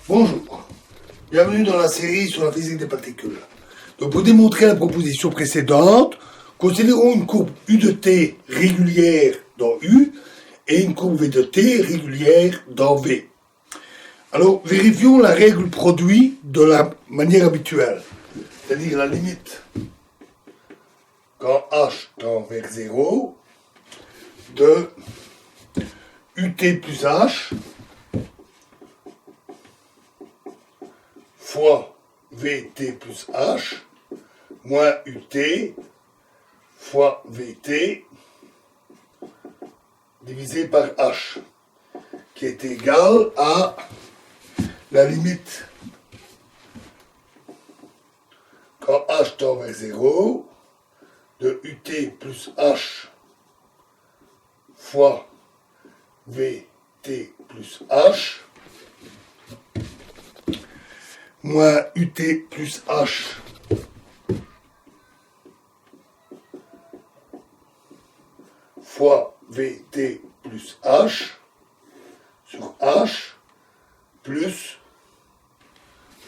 Bonjour, bienvenue dans la série sur la physique des particules. Donc pour démontrer la proposition précédente, considérons une courbe U de t régulière dans U et une courbe V de t régulière dans V. Alors vérifions la règle produit de la manière habituelle, c'est-à-dire la limite quand h tend vers 0 de ut plus h fois vt plus h moins ut fois vt divisé par h, qui est égal à la limite quand h tend vers 0 de ut plus h fois vt plus h moins ut plus h fois vt plus h sur h plus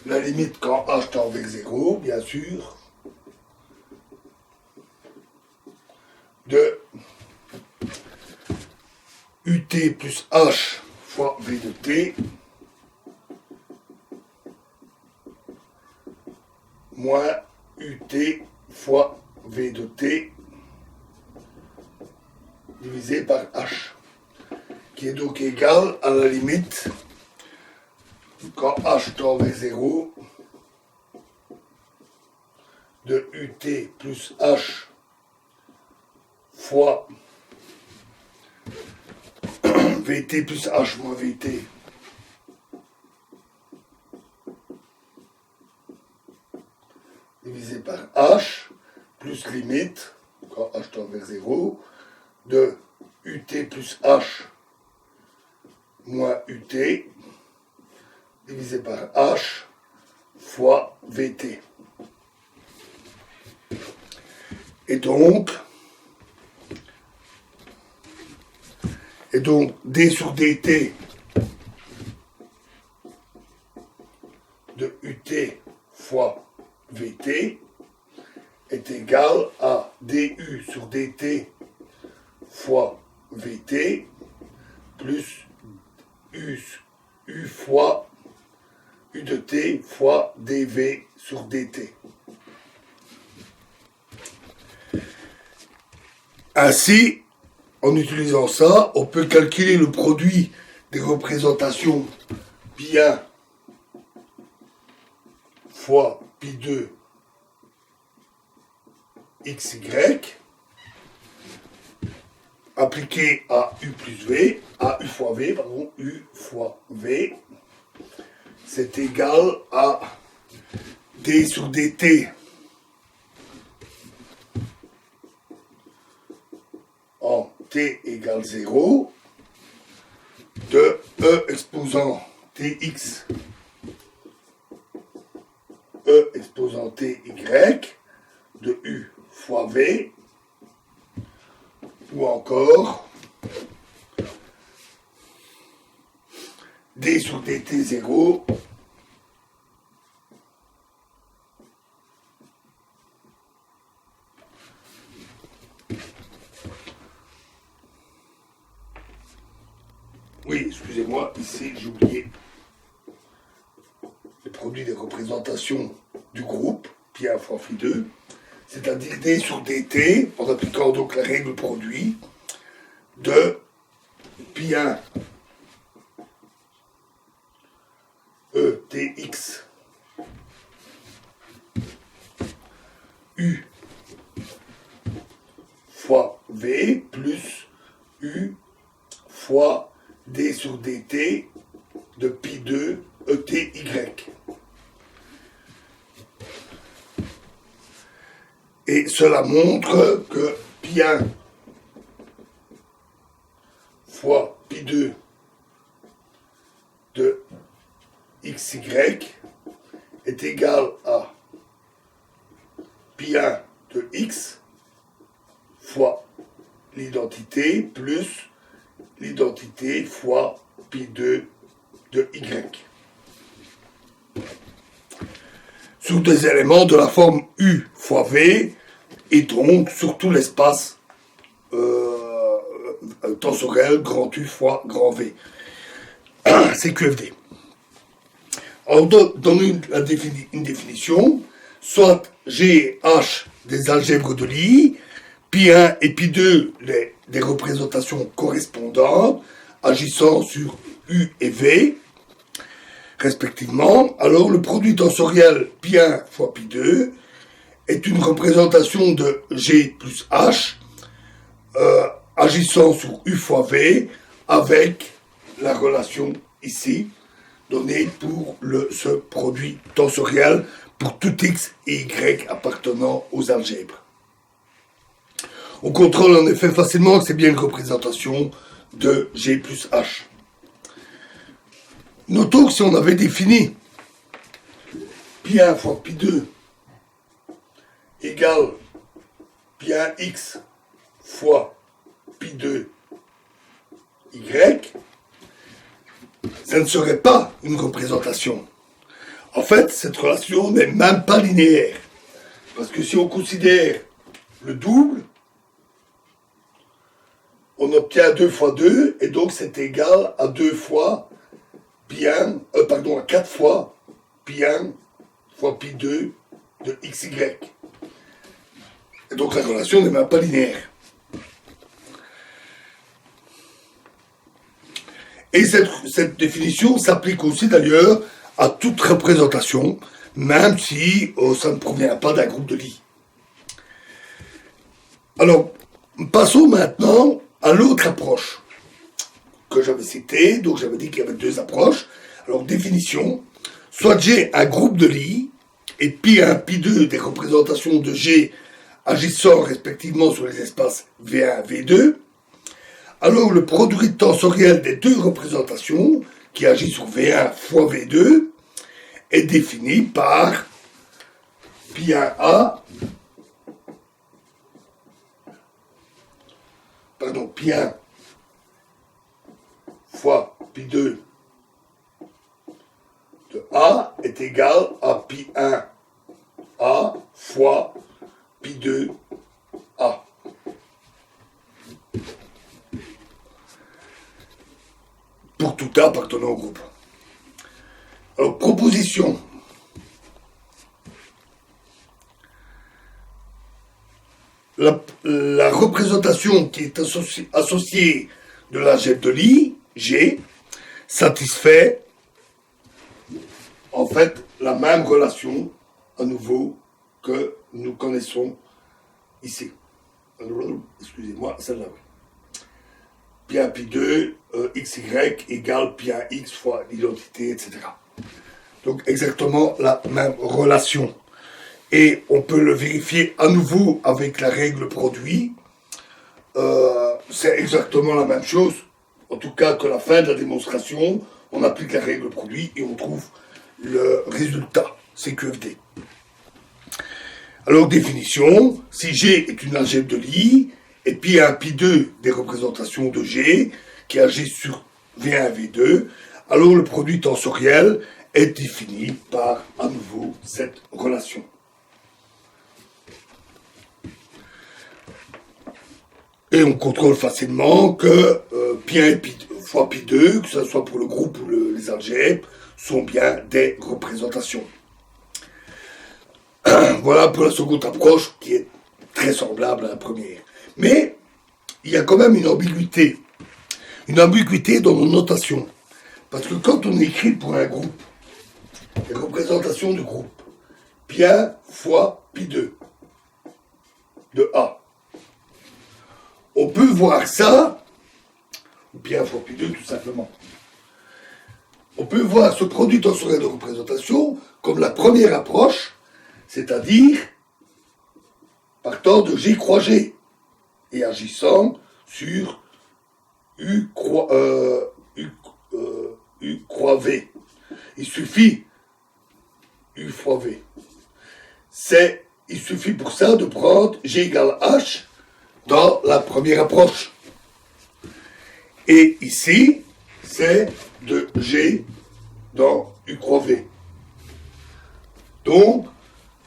la limite quand h tend vers 0, bien sûr, de ut plus h fois v de t moins ut fois v de t divisé par h, qui est donc égal à la limite quand h tend vers 0 de ut plus h fois vt plus h moins vt divisé par h plus limite quand h tend vers 0 de ut plus h moins ut divisé par h fois vt. Et donc d sur dt de ut fois vt est égal à du sur dt fois vt plus u fois u de t fois dv sur dt. Ainsi, en utilisant ça, on peut calculer le produit des représentations pi1 fois pi2 xy appliqué à u plus v, à u fois v, pardon, u fois v, c'est égal à d sur dt en t égale 0 de e exposant tx, e exposant ty de u fois v, ou encore d sur dt 0 oui, excusez-moi, ici j'ai oublié le produit des représentations du groupe, pi1 fois phi2, c'est-à-dire d sur dt, en appliquant donc la règle produit, de pi1 etx u fois v plus u fois d sur dt de pi2 ety. Et cela montre que pi1 fois pi2 de xy est égal à pi1 de x fois l'identité plus l'identité fois pi2 de y. sur des éléments de la forme U fois V, et donc sur tout l'espace tensoriel grand U fois grand V. C'est QFD. Alors, donne une définition, soit G et H des algèbres de Lie, pi1 et pi2 des représentations correspondantes agissant sur U et V, respectivement. Alors, le produit tensoriel pi1 fois pi2 est une représentation de G plus H agissant sur U fois V avec la relation ici donnée pour ce produit tensoriel pour tout X et Y appartenant aux algèbres. On contrôle en effet facilement que c'est bien une représentation de G plus H. Notons que si on avait défini pi1 fois pi2 égale pi1x fois pi2y, ça ne serait pas une représentation. En fait, cette relation n'est même pas linéaire. Parce que si on considère le double, on obtient 2 fois 2, et donc c'est égal à 2 fois pi1, à 4 fois pi1 fois pi2 de xy. Et donc la relation n'est même pas linéaire. Et cette définition s'applique aussi d'ailleurs à toute représentation, même si ça ne provient pas d'un groupe de Lie. Alors, passons maintenant à l'autre approche que j'avais citée. Donc j'avais dit qu'il y avait deux approches. Alors, définition, soit G un groupe de Lie, et pi1, pi2 des représentations de G agissant respectivement sur les espaces V1, V2, alors le produit tensoriel des deux représentations, qui agit sur V1 fois V2, est défini par pi1 fois pi2 de A est égal à pi1A fois pi2A. Pour tout A appartenant au groupe. Alors, proposition. La représentation qui est associée de l'algèbre de Lie, G, satisfait en fait la même relation à nouveau que nous connaissons ici. Excusez-moi, celle-là. Pi1, pi2, xy égale pi1x fois l'identité, etc. Donc exactement la même relation. Et on peut le vérifier à nouveau avec la règle produit. C'est exactement la même chose. En tout cas, que la fin de la démonstration, on applique la règle produit et on trouve le résultat, c'est QFD. Alors, définition, si G est une algèbre de Lie, et pi1, pi2 des représentations de G qui agissent sur V1, V2, alors le produit tensoriel est défini par, à nouveau, cette relation. Et on contrôle facilement que pi1 fois pi2, que ce soit pour le groupe ou les algèbres, sont bien des représentations. Voilà pour la seconde approche qui est très semblable à la première. Mais il y a quand même une ambiguïté dans nos notations. Parce que quand on écrit pour un groupe, les représentations du groupe, pi1 fois pi2 de A, on peut voir ça, ou pi1 fois pi2 tout simplement, on peut voir ce produit tensoriel de représentation comme la première approche, c'est-à-dire partant de G croix G et agissant sur U croix V. Il suffit U fois V. Il suffit pour ça de prendre G égale H dans la première approche. Et ici, c'est de G dans U croix V. Donc,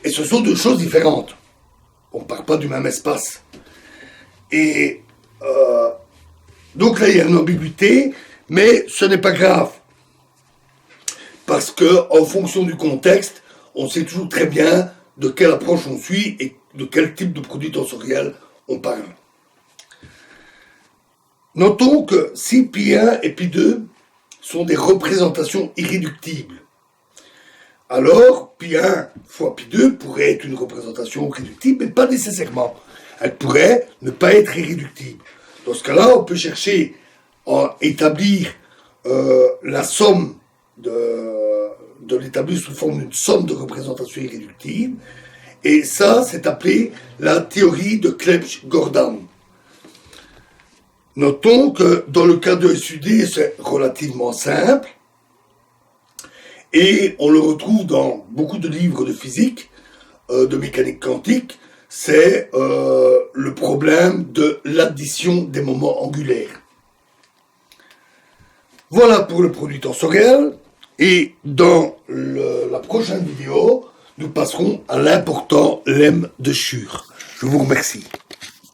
Et ce sont deux choses différentes. On ne parle pas du même espace. Et donc là, il y a une ambiguïté, mais ce n'est pas grave. Parce que, en fonction du contexte, on sait toujours très bien de quelle approche on suit et de quel type de produit tensoriel on parle. Notons que si pi1 et pi2 sont des représentations irréductibles, alors pi1 fois pi2 pourrait être une représentation réductible, mais pas nécessairement. Elle pourrait ne pas être irréductible. Dans ce cas-là, on peut chercher à établir la somme de l'établir sous forme d'une somme de représentations irréductibles, et ça, c'est appelé la théorie de Clebsch-Gordan. Notons que dans le cas de SUD, c'est relativement simple, et on le retrouve dans beaucoup de livres de physique, de mécanique quantique, c'est le problème de l'addition des moments angulaires. Voilà pour le produit tensoriel, et dans la prochaine vidéo, nous passerons à l'important lemme de Schur. Je vous remercie.